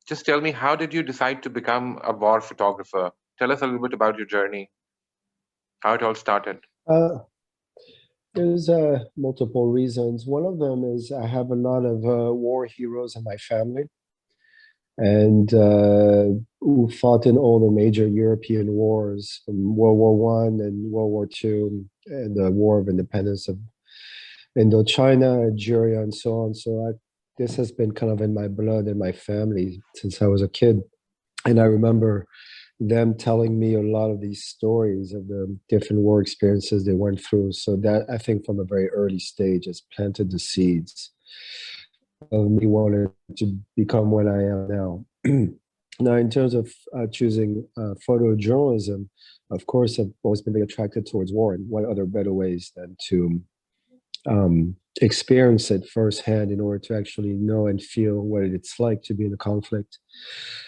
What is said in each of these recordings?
just tell me, how did you decide to become a war photographer? Tell us a little bit about your journey, how it all started. Uh, there's multiple reasons. One of them is I have a lot of war heroes in my family, and who fought in all the major European wars, from World War One and World War Two, and the War of Independence of Indochina, Algeria, and so on. This has been kind of in my blood and my family since I was a kid. And I remember them telling me a lot of these stories of the different war experiences they went through. So that, I think, from a very early stage has planted the seeds of me wanting to become what I am now. Now, in terms of choosing photojournalism, of course, I've always been very attracted towards war, and what other better ways than to experience it firsthand in order to actually know and feel what it's like to be in a conflict.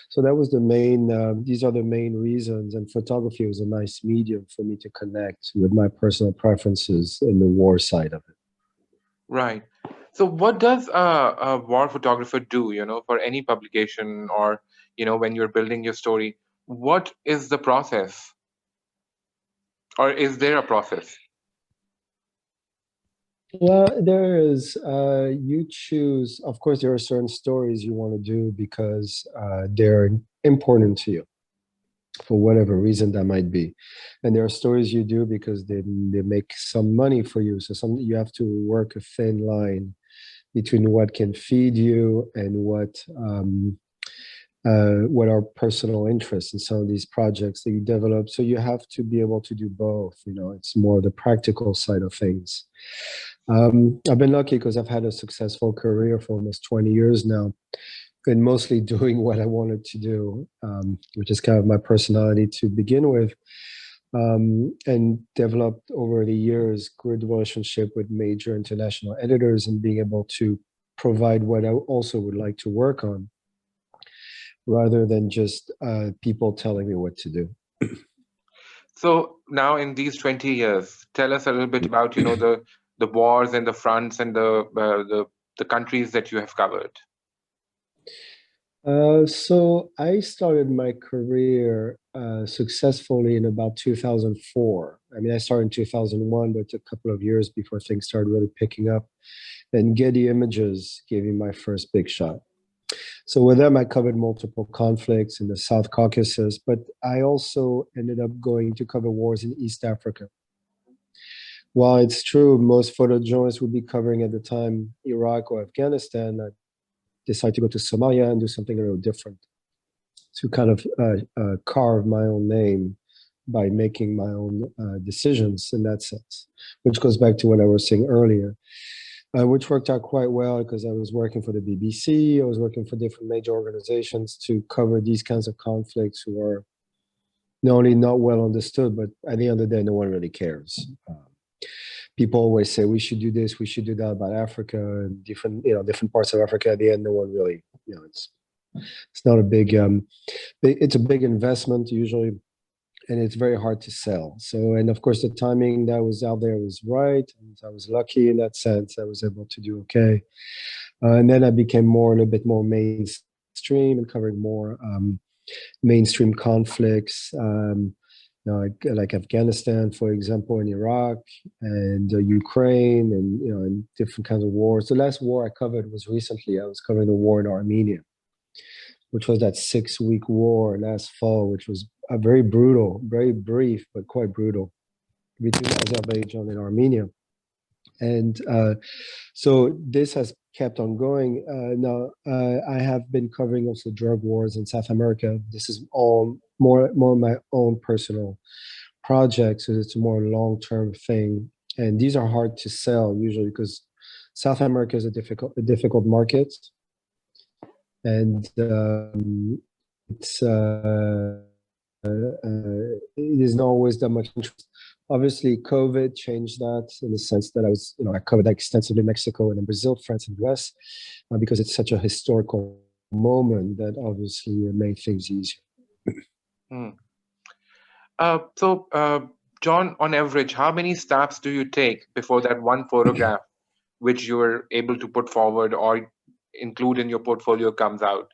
So that was the main, these are the main reasons. And photography was a nice medium for me to connect with my personal preferences in the war side of it. Right. So what does a war photographer do, for any publication, or, when you're building your story? What is the process? Or is there a process? Well, there is, you choose, of course, there are certain stories you want to do because they're important to you for whatever reason that might be. And there are stories you do because they make some money for you. So you have to work a thin line between what can feed you and what are personal interests in some of these projects that you develop. So you have to be able to do both. It's more the practical side of things. I've been lucky because I've had a successful career for almost 20 years now, and mostly doing what I wanted to do, which is kind of my personality to begin with, and developed over the years good relationship with major international editors and being able to provide what I also would like to work on, rather than just people telling me what to do. So now in these 20 years, tell us a little bit about, the wars and the fronts and the countries that you have covered. So I started my career successfully in about 2004. I mean, I started in 2001, but it took a couple of years before things started really picking up. And Getty Images gave me my first big shot. So with them, I covered multiple conflicts in the South Caucasus, but I also ended up going to cover wars in East Africa. While it's true, most photojournalists would be covering at the time Iraq or Afghanistan, I decided to go to Somalia and do something a little different, to kind of carve my own name by making my own decisions in that sense, which goes back to what I was saying earlier, which worked out quite well because I was working for the BBC, I was working for different major organizations to cover these kinds of conflicts who are not only not well understood, but at the end of the day, no one really cares. People always say we should do this, we should do that about Africa and different parts of Africa. At the end, no one really, it's not a big, it's a big investment usually, and it's very hard to sell. So, and of course, the timing that was out there was right. And I was lucky in that sense. I was able to do okay. And then I became a little bit more mainstream and covering more mainstream conflicts, like Afghanistan, for example, and Iraq, and Ukraine, and different kinds of wars. The last war I covered was recently. I was covering the war in Armenia, which was that 6-week war last fall, which was a very brutal, very brief, but quite brutal, between Azerbaijan and Armenia. And so this has kept on going. Now, I have been covering also drug wars in South America. This is all more my own personal projects, so it's a more long-term thing. And these are hard to sell usually because South America is a difficult market. And it is not always that much interest. Obviously, COVID changed that in the sense that I covered that extensively in Mexico and in Brazil, France, and US, because it's such a historical moment that obviously made things easier. John, on average, how many snaps do you take before that one photograph which you were able to put forward or include in your portfolio comes out?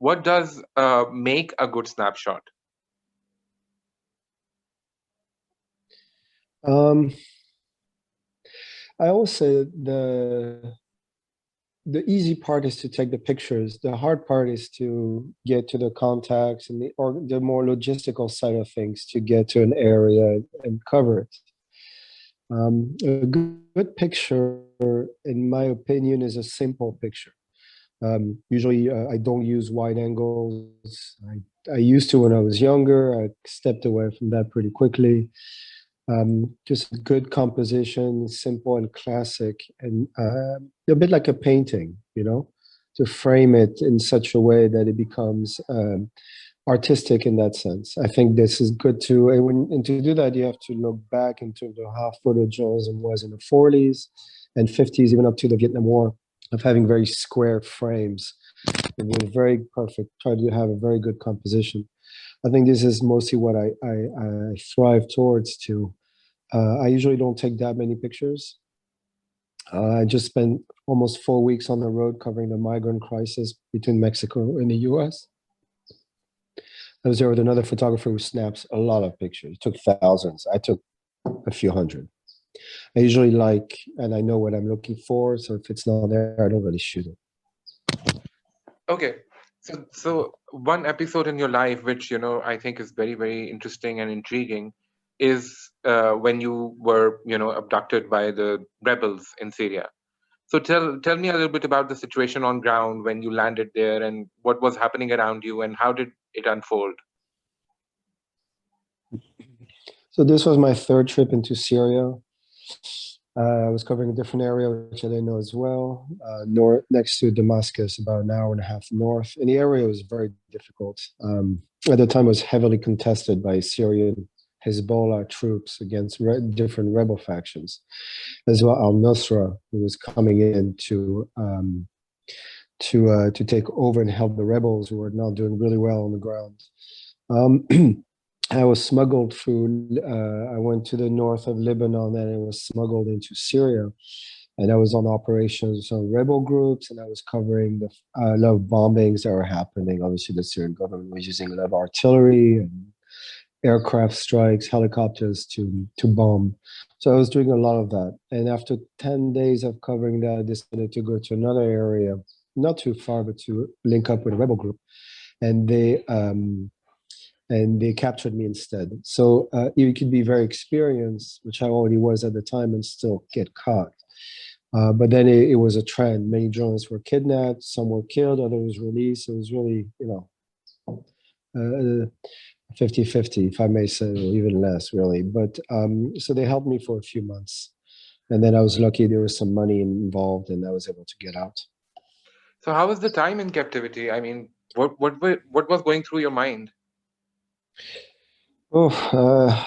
what does make a good snapshot? Um, I always say the easy part is to take the pictures. The hard part is to get to the contacts and the more logistical side of things to get to an area and cover it. A good picture, in my opinion, is a simple picture. Usually, I don't use wide angles. I used to when I was younger. I stepped away from that pretty quickly. Just good composition, simple and classic, and a bit like a painting, to frame it in such a way that it becomes artistic in that sense. I think this is good too. And to do that, you have to look back into how photojournalism was in the 40s and 50s, even up to the Vietnam War, of having very square frames. It was very perfect. Try to have a very good composition. I think this is mostly what I thrive towards too. I usually don't take that many pictures. I just spent almost 4 weeks on the road covering the migrant crisis between Mexico and the US. I was there with another photographer who snaps a lot of pictures. He took thousands. I took a few hundred. I usually like, and I know what I'm looking for. So if it's not there, I don't really shoot it. Okay. So one episode in your life, which, I think is very, very interesting and intriguing, is when you were, abducted by the rebels in Syria. So tell me a little bit about the situation on ground when you landed there and what was happening around you and how did it unfold? So this was my third trip into Syria. I was covering a different area, which I didn't know as well, north next to Damascus, about an hour and a half north. And the area was very difficult. At the time, it was heavily contested by Syrian Hezbollah troops against different rebel factions, as well al-Nusra, who was coming in to take over and help the rebels who were not doing really well on the ground. Um, I was smuggled through. I went to the north of Lebanon and I was smuggled into Syria. And I was on operations on rebel groups, and I was covering the a lot of bombings that were happening. Obviously, the Syrian government was using a lot of artillery and aircraft strikes, helicopters to bomb. So I was doing a lot of that. And after 10 days of covering that, I decided to go to another area, not too far, but to link up with a rebel group. And they captured me instead. So you could be very experienced, which I already was at the time, and still get caught. But then it was a trend. Many journalists were kidnapped, some were killed, others released. It was really, 50-50, if I may say, or even less, really. But so they helped me for a few months. And then I was lucky there was some money involved and I was able to get out. So how was the time in captivity? I mean, what was going through your mind? Oh,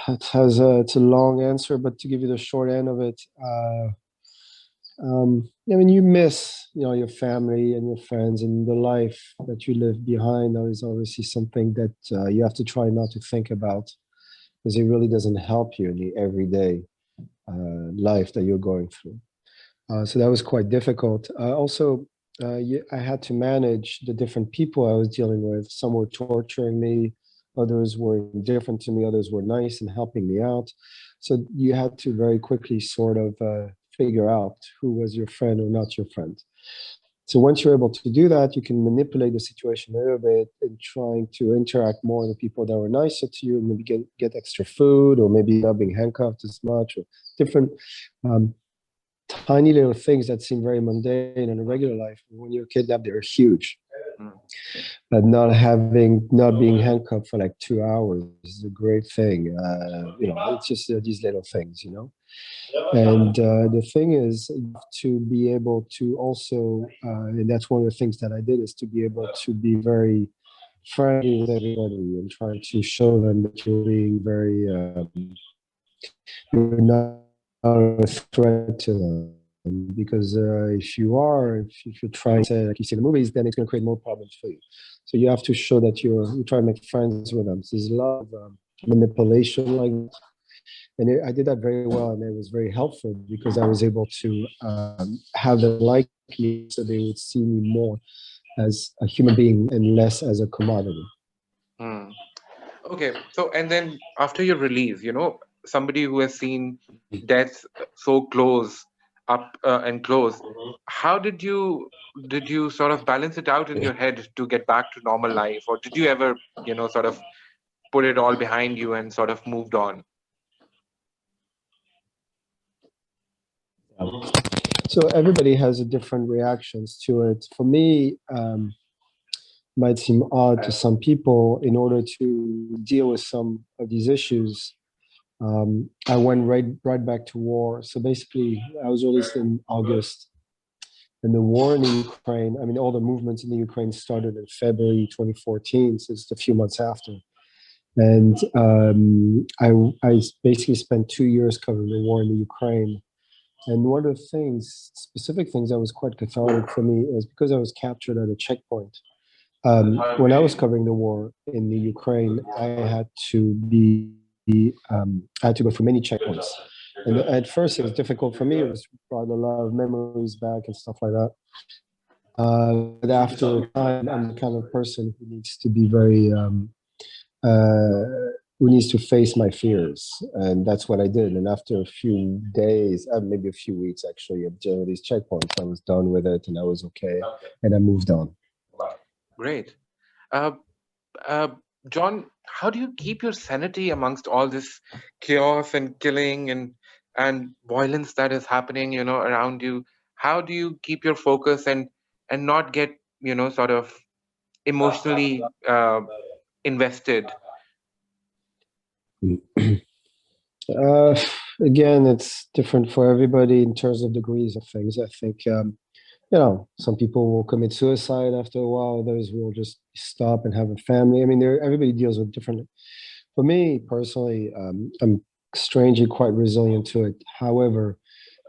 it's a long answer, but to give you the short end of it, I mean, you miss, your family and your friends and the life that you live behind. That is obviously something that you have to try not to think about because it really doesn't help you in the everyday life that you're going through. So that was quite difficult. Also, I had to manage the different people I was dealing with. Some were torturing me, others were indifferent to me, others were nice and helping me out. So you had to very quickly sort of figure out who was your friend or not your friend. So once you're able to do that, you can manipulate the situation a little bit and trying to interact more with the people that were nicer to you, maybe get extra food, or maybe not being handcuffed as much, or different um, tiny little things that seem very mundane in a regular life. When you're kidnapped, they're huge. Mm. But not being handcuffed for like 2 hours is a great thing. It's just these little things, And the thing is to be able to also, and that's one of the things that I did, is to be able to be very friendly with everybody and try to show them that you're being very, you're not a threat to them. Because if you're trying to say like you see in the movies, then it's going to create more problems for you. So you have to show that you try to make friends with them. So there's a lot of manipulation like that. And I did that very well, and it was very helpful because I was able to have them like me, so they would see me more as a human being and less as a commodity. Hmm. Okay, so and then after your release, somebody who has seen death so close, up and close, how did you sort of balance it out in your head to get back to normal life, or did you ever, sort of put it all behind you and sort of moved on? So everybody has a different reactions to it. For me, might seem odd to some people. In order to deal with some of these issues, I went right back to war. So basically, I was released in August, and the war in the Ukraine. I mean, all the movements in the Ukraine started in February 2014, so it's a few months after. And I basically spent 2 years covering the war in the Ukraine. And one of the specific things that was quite cathartic for me is because I was captured at a checkpoint. When I was covering the war in the Ukraine, I had to go through many checkpoints. And at first, it was difficult for me. It was brought a lot of memories back and stuff like that. But after time, I'm the kind of person who needs to be uh, who needs to face my fears. And that's what I did. And after a few days, maybe a few weeks actually, of doing these checkpoints, I was done with it and I was okay. And I moved on. Great. Uh, uh, John, how do you keep your sanity amongst all this chaos and killing and violence that is happening, around you? How do you keep your focus and not get, sort of emotionally invested? Uh, Again, it's different for everybody in terms of degrees of things. I think, some people will commit suicide after a while. Others will just stop and have a family. I mean, everybody deals with differently. For me personally, I'm strangely quite resilient to it. However,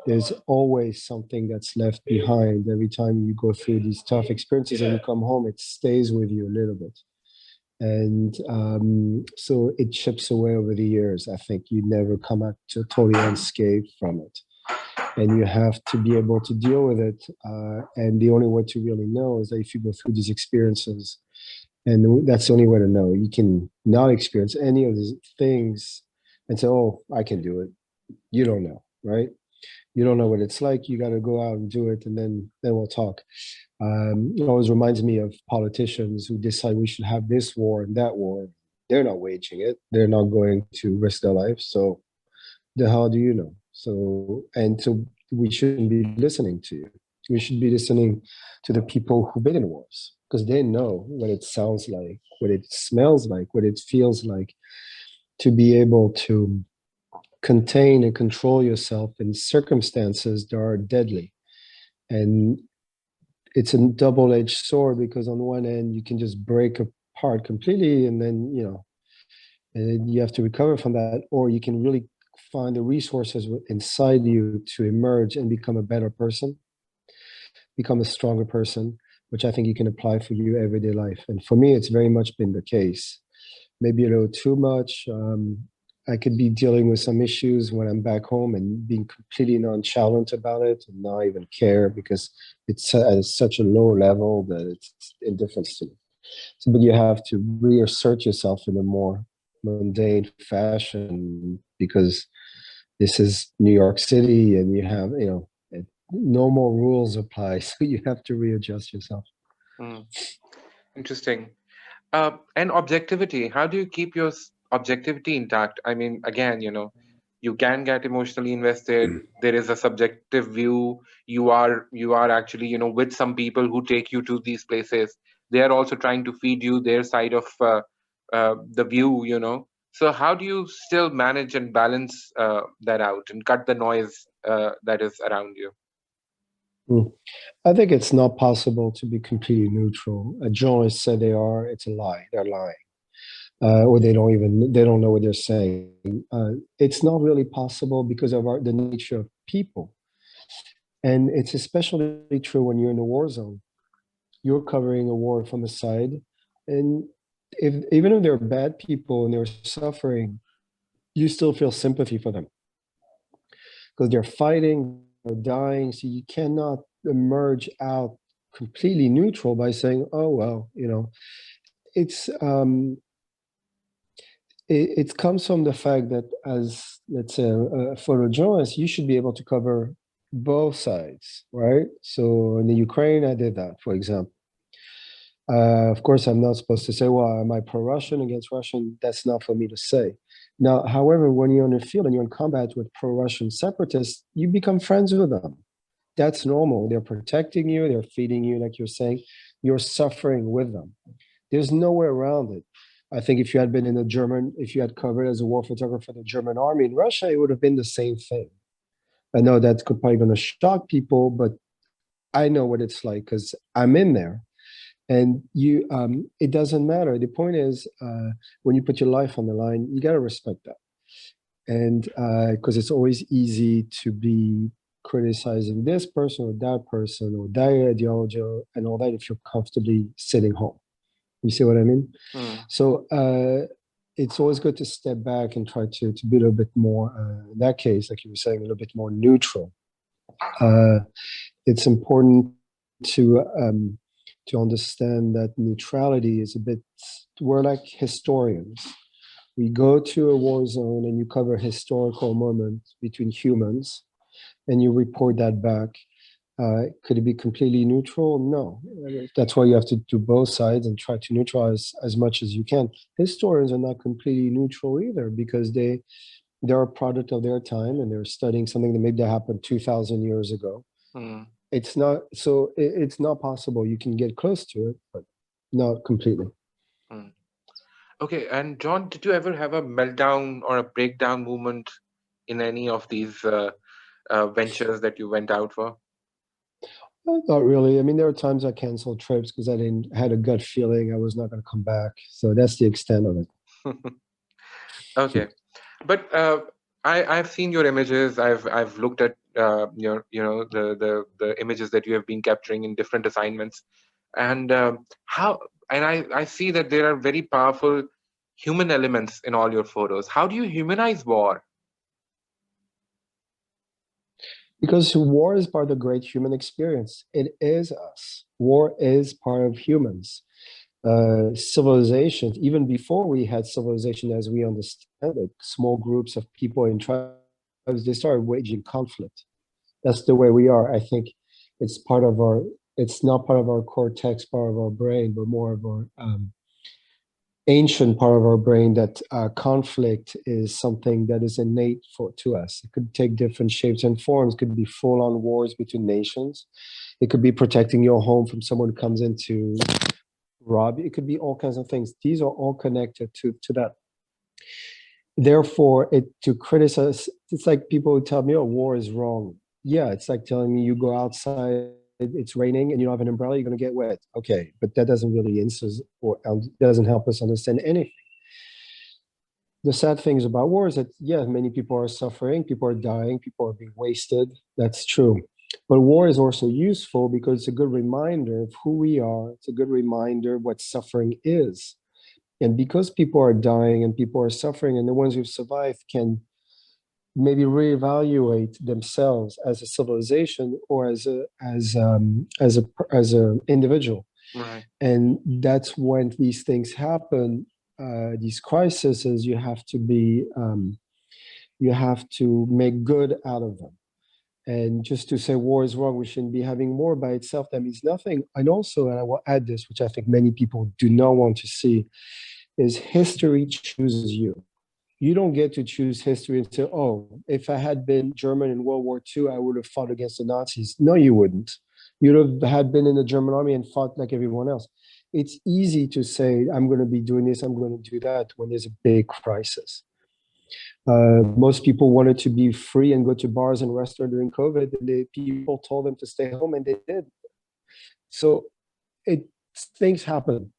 there's always something that's left behind every time you go through these tough experiences and you come home. It stays with you a little bit. And so it chips away over the years. I think you never come out to totally unscathed from it. And you have to be able to deal with it. And the only way to really know is that if you go through these experiences, and that's the only way to know. You can not experience any of these things and say, oh, I can do it. You don't know, right? You don't know what it's like. You got to go out and do it, and then we'll talk. It always reminds me of politicians who decide we should have this war and that war. They're not waging it. They're not going to risk their life. So the hell do you know? So we shouldn't be listening to you. We should be listening to the people who've been in wars because they know what it sounds like, what it smells like, what it feels like to be able to contain and control yourself in circumstances that are deadly. And it's a double-edged sword because on one end you can just break apart completely and then and you have to recover from that, or you can really find the resources inside you to emerge and become a better person, become a stronger person, which I think you can apply for your everyday life. And for me, it's very much been the case. Maybe a little too much. I could be dealing with some issues when I'm back home and being completely nonchalant about it and not even care because it's at such a low level that it's indifference to me. So, but you have to reassert yourself in a more mundane fashion because this is New York City and you have, normal rules apply. So you have to readjust yourself. Hmm, interesting. And objectivity. How do you keep your objectivity intact? I mean, again, you can get emotionally invested. There is a subjective view. You are actually, with some people who take you to these places. They are also trying to feed you their side of the view. So how do you still manage and balance that out and cut the noise that is around you? Mm. I think it's not possible to be completely neutral. A journalist said they are, it's a lie. They're lying. Or they don't know what they're saying. It's not really possible because of the nature of people. And it's especially true when you're in a war zone. You're covering a war from the side. And even if they're bad people and they're suffering, you still feel sympathy for them because they're fighting or dying. So you cannot emerge out completely neutral by saying, oh, well, it's it comes from the fact that as, let's say, a photojournalist, you should be able to cover both sides, right? So in the Ukraine, I did that, for example. Of course, I'm not supposed to say, well, am I pro-Russian against Russian? That's not for me to say. Now, however, when you're in the field and you're in combat with pro-Russian separatists, you become friends with them. That's normal. They're protecting you, they're feeding you, like you're saying. You're suffering with them. There's no way around it. I think if you had been in the German, if you had covered as a war photographer the German army in Russia, it would have been the same thing. I know that's probably going to shock people, but I know what it's like because I'm in there. And it doesn't matter. The point is, when you put your life on the line, you got to respect that. And because it's always easy to be criticizing this person or that ideology and all that if you're comfortably sitting home. You see what I mean? Hmm. So it's always good to step back and try to be a little bit more, in that case, like you were saying, a little bit more neutral. It's important to understand that neutrality is a bit, we're like historians. We go to a war zone and you cover historical moments between humans and you report that back. Could it be completely neutral? No. That's why you have to do both sides and try to neutralize as much as you can. Historians are not completely neutral either because they're a product of their time and they're studying something that maybe that happened 2,000 years ago. Hmm. It's not so it's not possible. You can get close to it, but not completely. Hmm. Okay, and John, did you ever have a meltdown or a breakdown moment in any of these ventures that you went out for? Not really. I mean, there are times I canceled trips because I didn't had a gut feeling I was not going to come back. So that's the extent of Okay, but I've seen your images. I've looked at your the images that you have been capturing in different assignments, and how and I see that there are very powerful human elements in all your photos. How do you humanize war? because war is part of the great human experience. It is us. War is part of humans. Civilizations, even before we had civilization as we understand it, small groups of people in tribes, they started waging conflict. That's the way we are. I think it's part of our, it's not part of our cortex, part of our brain, but more of our ancient part of our brain that conflict is something that is innate to us. It could take different shapes and forms. It could be full-on wars between nations. It could be protecting your home from someone who comes in to rob you. It could be all kinds of things. These are all connected to that. Therefore, to criticize, it's like people who tell me, "Oh, war is wrong." Yeah, it's like telling me you go outside, it's raining, and you don't have an umbrella, you're going to get wet. Okay, but that doesn't really answer or doesn't help us understand anything. The sad things about war is that, yeah, many people are suffering, people are dying, people are being wasted. That's true. But war is also useful because it's a good reminder of who we are. It's a good reminder of what suffering is. And because people are dying and people are suffering, and the ones who've survived can maybe reevaluate themselves as a civilization or as a individual. Right. And that's when these things happen, these crises, you have to make good out of them. And just to say war is wrong, we shouldn't be having war by itself, that means nothing. And also, and I will add this, which I think many people do not want to see, is history chooses you. You don't get to choose history and say, oh, if I had been German in World War II, I would have fought against the Nazis. No, you wouldn't. You'd have had been in the German army and fought like everyone else. It's easy to say, I'm going to be doing this, I'm going to do that when there's a big crisis. Most people wanted to be free and go to bars and restaurants during COVID, and the people told them to stay home, and they did. So it things happen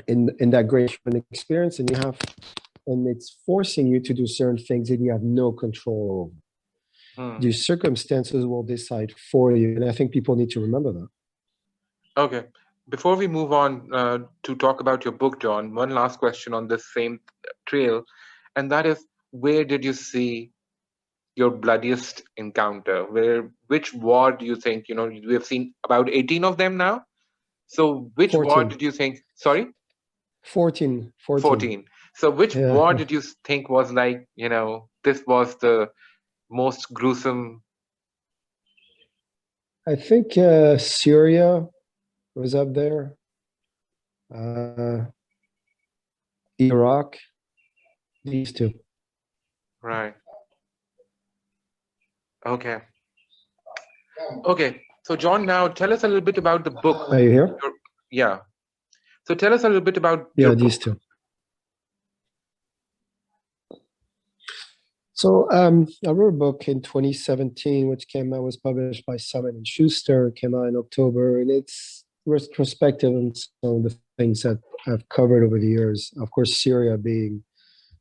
in that great human experience, and it's forcing you to do certain things that you have no control over. Hmm. The circumstances will decide for you, and I think people need to remember that. Okay. Before we move on to talk about your book, John, one last question on this same trail, and that is, where did you see your bloodiest encounter? Which war do you think, we have seen about 18 of them now. So which war 14, did you think, sorry? 14, 14. 14. So which Yeah, war did you think was like, this was the most gruesome? I think Syria was up there. Uh, Iraq, these two. Right. Okay. Okay. So John, now tell us a little bit about the book. Are you here? Yeah. So tell us a little bit about your Yeah, book. these two. So I wrote a book in 2017, which came out, was published by Simon and Schuster, came out in October, and it's retrospective on some of the things that I've covered over the years. Of course, Syria being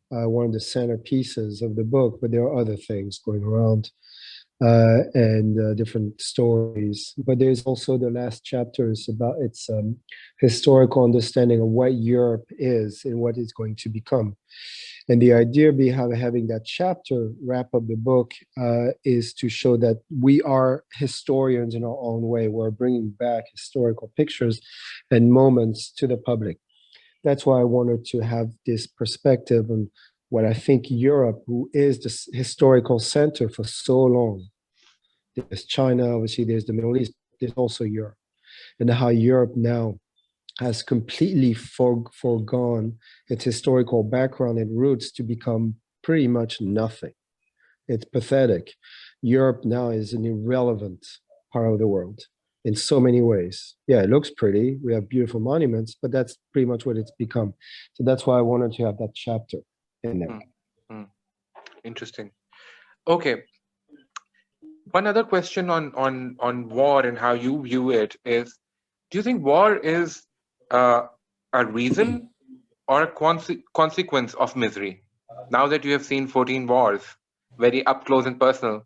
one of the centerpieces of the book, but there are other things going around and different stories. But there's also the last chapters about its historical understanding of what Europe is and what it's going to become. And the idea behind having that chapter wrap up the book is to show that we are historians in our own way. We're bringing back historical pictures and moments to the public. That's why I wanted to have this perspective on what I think Europe, who is the historical center for so long, there's China, obviously, there's the Middle East, there's also Europe, and how Europe now has completely foregone its historical background and roots to become pretty much nothing. It's pathetic. Europe now is an irrelevant part of the world in so many ways. Yeah, it looks pretty. We have beautiful monuments, but that's pretty much what it's become. So that's why I wanted to have that chapter in there. Hmm, hmm. Interesting. Okay. One other question on war and how you view it is: do you think war is uh, a reason or a consequence of misery? Now that you have seen 14 wars, very up close and personal,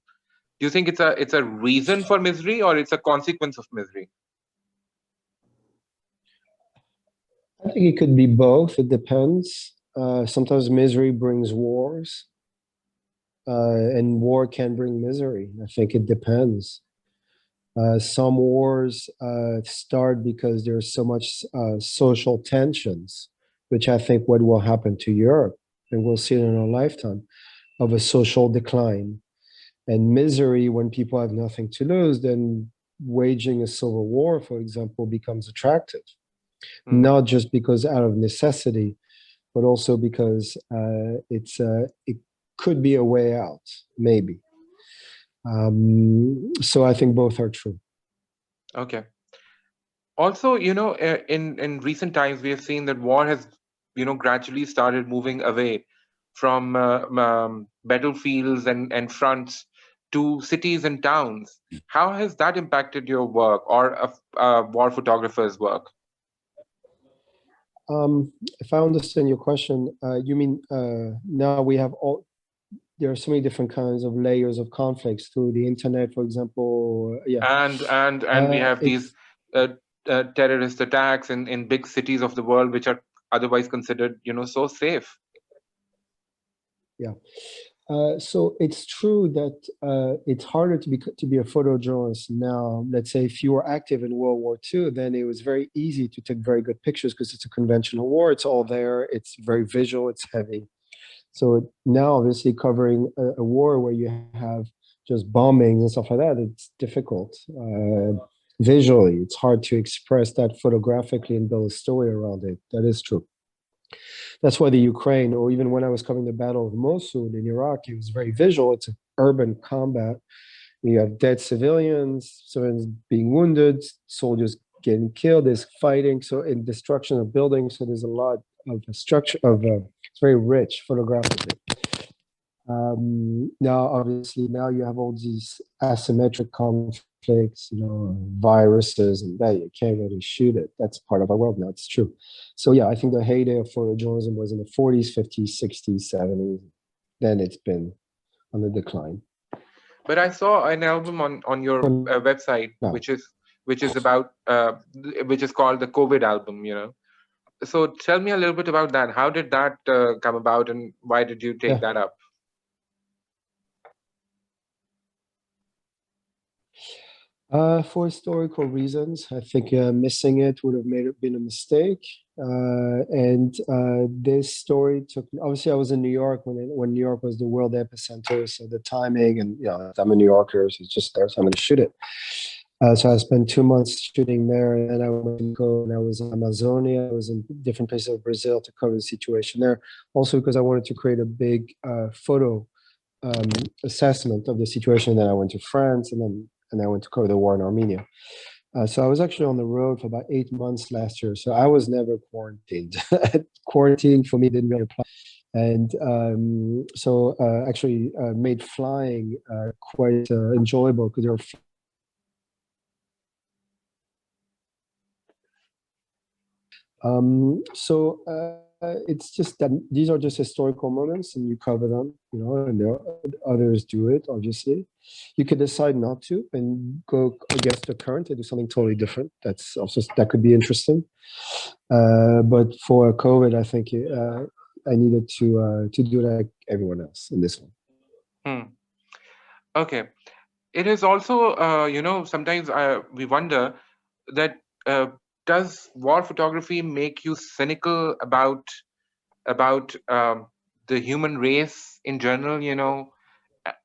do you think it's a reason for misery or it's a consequence of misery? I think it could be both. It depends. Sometimes misery brings wars, and war can bring misery. I think it depends. Some wars start because there's so much social tensions, which I think what will happen to Europe, and we'll see it in our lifetime, of a social decline. And misery, when people have nothing to lose, then waging a civil war, for example, becomes attractive, Hmm. not just because out of necessity, but also because it could be a way out, maybe. So I think both are true. Okay. Also, in recent times, we have seen that war has, gradually started moving away from battlefields and fronts to cities and towns. How has that impacted your work or a war photographer's work? If I understand your question, you mean now we have all, there are so many different kinds of layers of conflicts through the internet, for example. Yeah, And we have these it's, uh, terrorist attacks in big cities of the world, which are otherwise considered, so safe. yeah. So it's true that it's harder to be a photojournalist now. Let's say if you were active in World War II, then it was very easy to take very good pictures because it's a conventional war. It's all there. It's very visual. It's heavy. So now, obviously, covering a war where you have just bombings and stuff like that, it's difficult. Visually, it's hard to express that photographically and build a story around it. That is true. That's why the Ukraine, or even when I was covering the Battle of Mosul in Iraq, it was very visual. It's an urban combat. You have dead civilians, civilians being wounded, soldiers getting killed. There's fighting, so in destruction of buildings. So there's a lot of structure of. It's very rich photographically. Now, obviously, now you have all these asymmetric conflicts, viruses, and that you can't really shoot it. That's part of our world now. It's true. So yeah, I think the heyday of photojournalism was in the 40s, 50s, 60s, 70s. Then it's been on the decline. But I saw an album on your website, No. which is about which is called the COVID album. So tell me a little bit about that. How did that come about, and why did you take Yeah. that up? For historical reasons, I think missing it would have made it been a mistake. And this story took. Obviously, I was in New York when New York was the world epicenter. So the timing, and I'm a New Yorker, so it's just there. So I'm going to shoot it. So I spent 2 months shooting there, and then I went to go and I was in Amazonia. I was in different places of Brazil to cover the situation there. Also, because I wanted to create a big photo um, assessment of the situation. Then I went to France, and I went to cover the war in Armenia. So I was actually on the road for about 8 months last year. So I was never quarantined. Quarantine for me didn't really apply. And so actually made flying quite enjoyable because there were. It's just that these are just historical moments and you cover them, and there are others do it, obviously. You could decide not to and go against the current and do something totally different. That could be interesting. But for COVID, I think I needed to do like everyone else in this one. Hmm. Okay. It is also, sometimes we wonder that uh, does war photography make you cynical about the human race in general,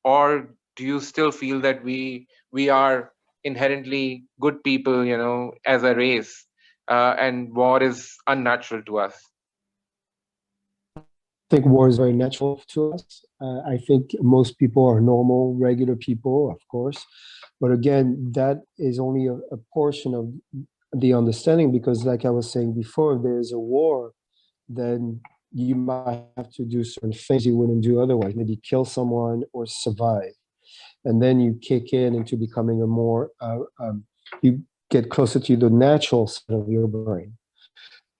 or do you still feel that we are inherently good people, as a race, and war is unnatural to us? I think war is very natural to us. I think most people are normal, regular people, of course. But again, that is only a portion of the understanding because, like I was saying before, if there is a war, then you might have to do certain things you wouldn't do otherwise, maybe kill someone or survive. And then you kick in into becoming you get closer to the natural side of your brain.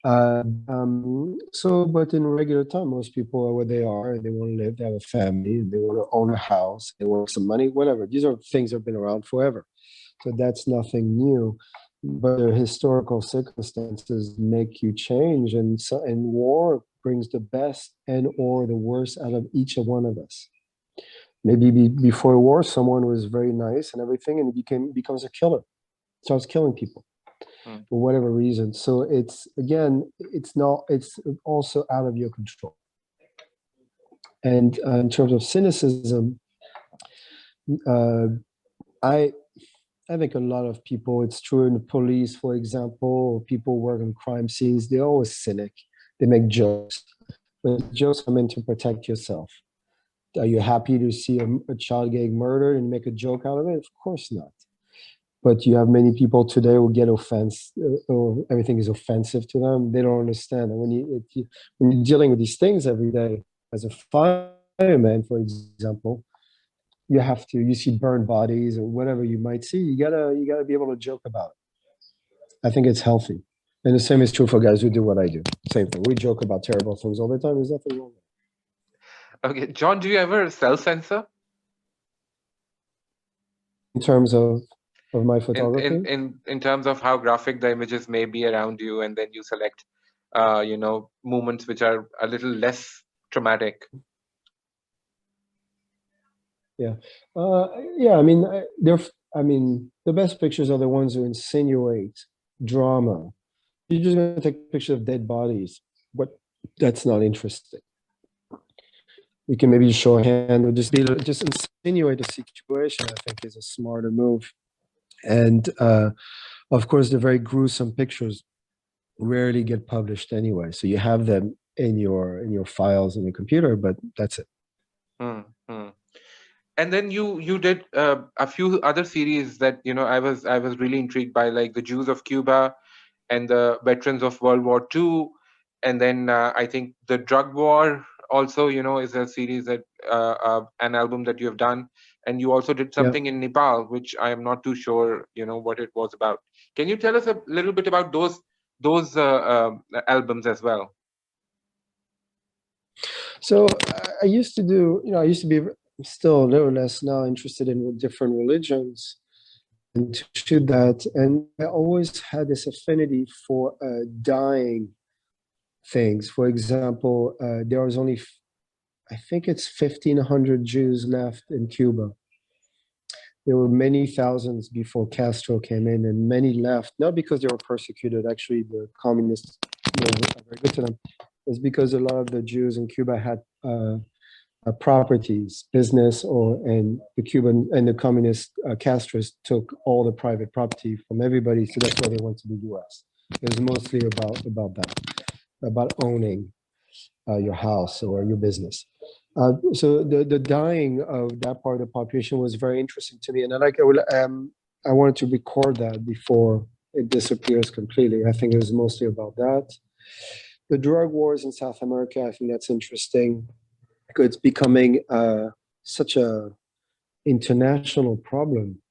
But in regular time, most people are where they are and they want to live, they have a family, and they want to own a house, they want some money, whatever. These are things that have been around forever. So that's nothing new. But the historical circumstances make you change, and war brings the best and or the worst out of each of one of us. Maybe before war, someone was very nice and everything, and becomes a killer, starts killing people Hmm. for whatever reason. So it's also out of your control. And in terms of cynicism, uh, I I think a lot of people, it's true in the police, for example, or people work in crime scenes, they're always cynic. They make jokes, but jokes are meant to protect yourself. Are you happy to see a child getting murdered and make a joke out of it? Of course not. But you have many people today who get offense, or everything is offensive to them. They don't understand. And when you're dealing with these things every day, as a fireman, for example, you see burned bodies or whatever you might see. You gotta be able to joke about it. I think it's healthy. And the same is true for guys who do what I do. Same thing. We joke about terrible things all the time. There's nothing wrong with Okay, John, do you ever self censor it. In terms of my in, in photography, in in terms of how graphic the images may be around you, and then you select, movements which are a little less traumatic? yeah, uh, yeah. The best pictures are the ones who insinuate drama. You're just going to take pictures of dead bodies. What? That's not interesting. We can maybe show a hand or just insinuate a situation. I think is a smarter move. And of course, the very gruesome pictures rarely get published anyway. So you have them in your files in your computer, but that's it. Hmm, hmm. And then you did a few other series that I was really intrigued by, like the Jews of Cuba and the Veterans of World War II, and then I think the Drug War also is a series that an album that you have done, and you also did Yeah. something in Nepal, which I am not too sure what it was about. Can you tell us a little bit about those albums as well? So I used to do, I used to be still a little less now interested in different religions and to shoot that. And I always had this affinity for dying things. For example, there was only, I think it's 1,500 Jews left in Cuba. there were many thousands before Castro came in, and many left, not because they were persecuted. Actually, the communists were very good to them. It's because a lot of the Jews in Cuba had properties, business, and the Cuban and the communist Castros took all the private property from everybody. So that's why they went to the U.S. It was mostly about that, about owning your house or your business. So the dying of that part of the population was very interesting to me, and I wanted to record that before it disappears completely. I think it was mostly about that. The drug wars in South America, I think that's interesting. It's becoming such a international problem.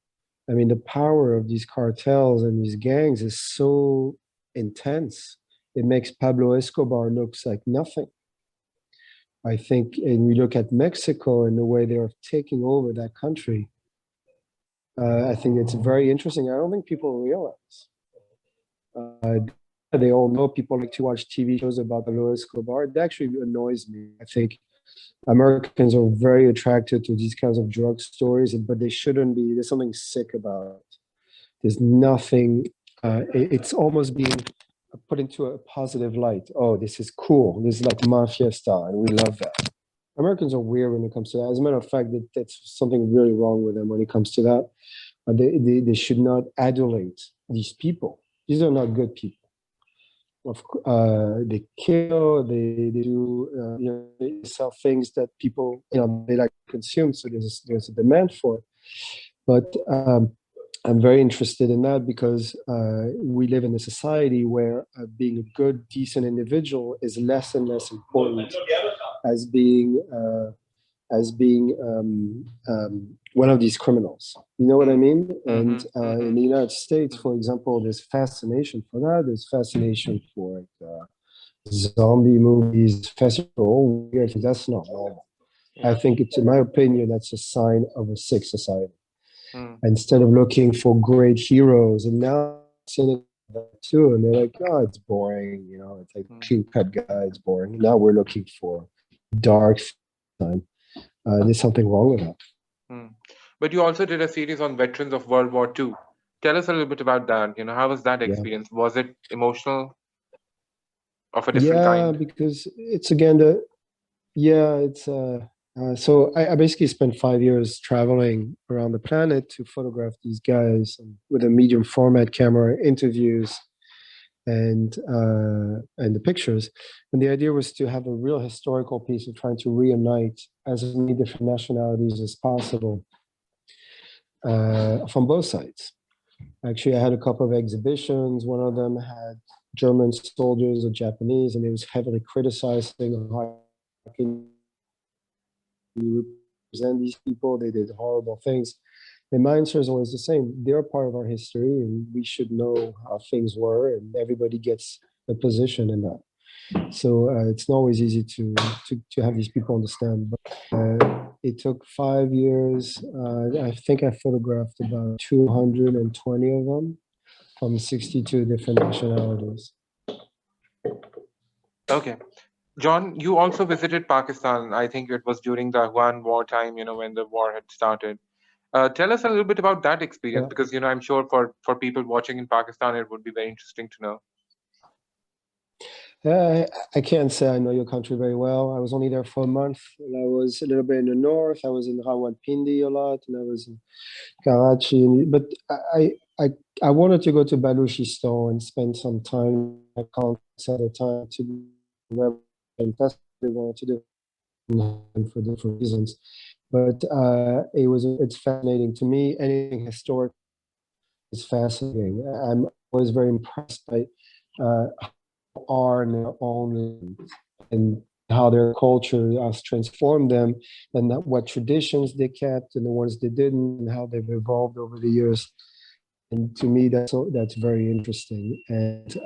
I mean, the power of these cartels and these gangs is so intense. It makes Pablo Escobar looks like nothing. I think, and we look at Mexico and the way they are taking over that country. I think it's very interesting. I don't think people realize. They all know people like to watch TV shows about Pablo Escobar. It actually annoys me. I think Americans are very attracted to these kinds of drug stories, but they shouldn't be. There's something sick about it. There's nothing, it's almost being put into a positive light. Oh, this is cool. This is like mafia style, and we love that. Americans are weird when it comes to that. As a matter of fact, that's something really wrong with them when it comes to that. They should not adulate these people. These are not good people. They kill, they do, they sell things that people, they like to consume. So there's a demand for it. But I'm very interested in that because we live in a society where being a good, decent individual is less and less important as being one of these criminals. You know what I mean? And in the United States, for example, there's fascination for that. There's fascination for zombie movies, fascination for all weird things. That's not normal. I think it's, in my opinion, that's a sign of a sick society. Instead of looking for great heroes, and now cynical too, and they're like, oh, it's boring. It's like clean cut guy, it's boring. Now we're looking for dark time. There's something wrong with that. But you also did a series on veterans of World War II. Tell us a little bit about that. How was that experience? Yeah. Was it emotional, of a different kind? Yeah, because it's again so I basically spent 5 years traveling around the planet to photograph these guys with a medium format camera, interviews, and the pictures. And the idea was to have a real historical piece of trying to reunite as many different nationalities as possible from both sides. Actually, I had a couple of exhibitions. One of them had German soldiers or Japanese, and it was heavily criticizing how can you represent these people? They did horrible things. And my answer is always the same. They're part of our history, and we should know how things were, and everybody gets a position in that. So it's not always easy to have these people understand. But it took 5 years. I think I photographed about 220 of them from 62 different nationalities. Okay. John, you also visited Pakistan. I think it was during the Afghan war time, when the war had started. Tell us a little bit about that experience, because, I'm sure for people watching in Pakistan, it would be very interesting to know. I can't say I know your country very well. I was only there for a month. And I was a little bit in the north. I was in Rawalpindi a lot, and I was in Karachi. But I wanted to go to Baluchistan and spend some time at the time to and that's what I wanted to do for different reasons. But it's fascinating to me. Anything historic is fascinating. I'm always very impressed by are in their own and how their culture has transformed them, and what traditions they kept and the ones they didn't, and how they've evolved over the years. And to me, that's very interesting. And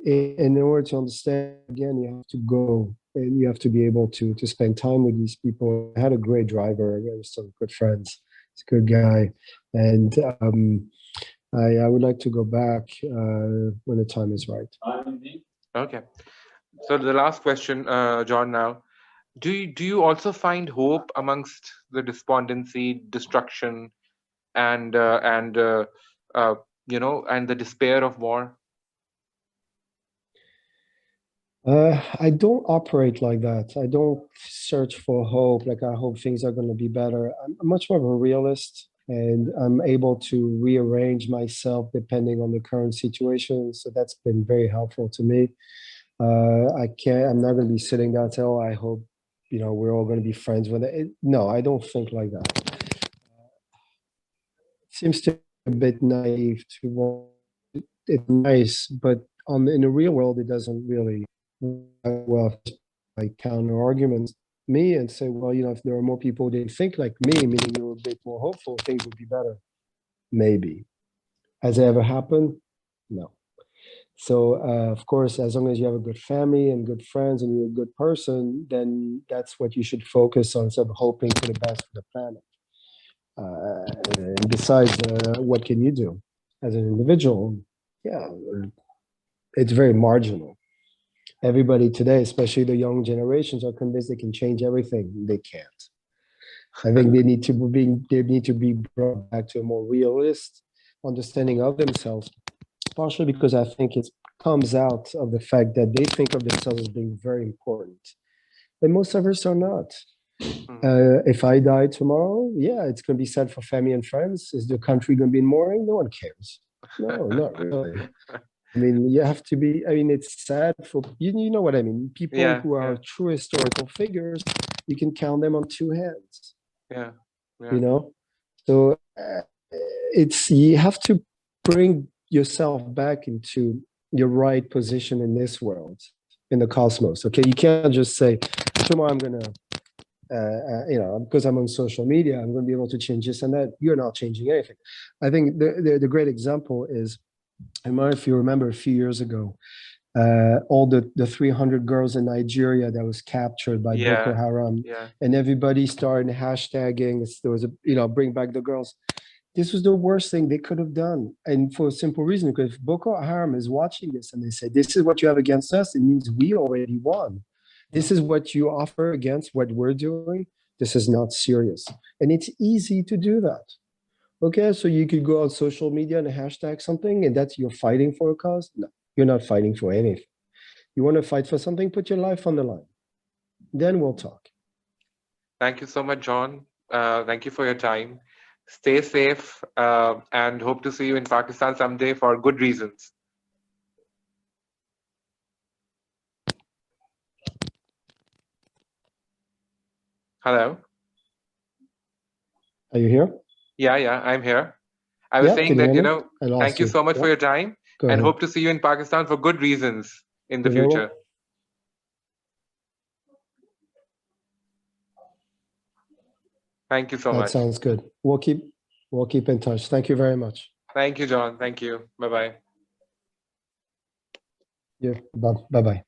in order to understand, again, you have to go and you have to be able to spend time with these people. I had a great driver. I was some good friends. He's a good guy, and I would like to go back when the time is right. Okay. So the last question, John, now. Do you also find hope amongst the despondency, destruction, and uh, and the despair of war? I don't operate like that. I don't search for hope, like I hope things are going to be better. I'm much more of a realist, and I'm able to rearrange myself depending on the current situation. So that's been very helpful to me. I'm not going to be sitting down and say, oh, I hope, we're all going to be friends with it. No, I don't think like that. It seems to be a bit naive to want it's nice, but in the real world, it doesn't really well. I counter arguments me and say, well, if there are more people that think like me, meaning you're a bit more hopeful, things would be better. Maybe. Has it ever happened? No. So, of course, as long as you have a good family and good friends and you're a good person, then that's what you should focus on instead of hoping for the best for the planet. And besides, what can you do as an individual? Yeah, it's very marginal. Everybody today, especially the young generations, are convinced they can change everything. They can't. I think they need to be brought back to a more realist understanding of themselves, partially because I think it comes out of the fact that they think of themselves as being very important. And most of us are not. Hmm. If I die tomorrow, yeah, it's going to be sad for family and friends. Is the country going to be in mourning? No one cares. No, not really. I mean, you have to be, I mean, it's sad for, you know what I mean? People Yeah, who are yeah, true historical figures, you can count them on two hands, yeah, yeah. you know? So you have to bring yourself back into your right position in this world, in the cosmos. Okay. You can't just say, tomorrow I'm going to, because I'm on social media, I'm going to be able to change this and that. You're not changing anything. I think the great example is, I don't know if you remember a few years ago, all the 300 girls in Nigeria that was captured by Boko Yeah, Haram, yeah. and everybody started hashtagging. There was bring back the girls. This was the worst thing they could have done, and for a simple reason, because if Boko Haram is watching this and they say, "This is what you have against us," it means we already won. This is what you offer against what we're doing. This is not serious, and it's easy to do that. Okay, so you could go on social media and hashtag something, and that's you're fighting for a cause. No, you're not fighting for anything. You want to fight for something, put your life on the line. Then we'll talk. Thank you so much, John. Thank you for your time. Stay safe, and hope to see you in Pakistan someday for good reasons. Hello? Are you here? Yeah, yeah, I'm here. I was Yeah, saying can you that, hear me? I thank lost you you. so much Yeah, for your time go and ahead. hope to see you in Pakistan for good reasons in the You're very future. well. Thank you so That much. sounds good. We'll keep in touch. Thank you very much. Thank you, John. Thank you. Bye bye. Yeah. Bye bye.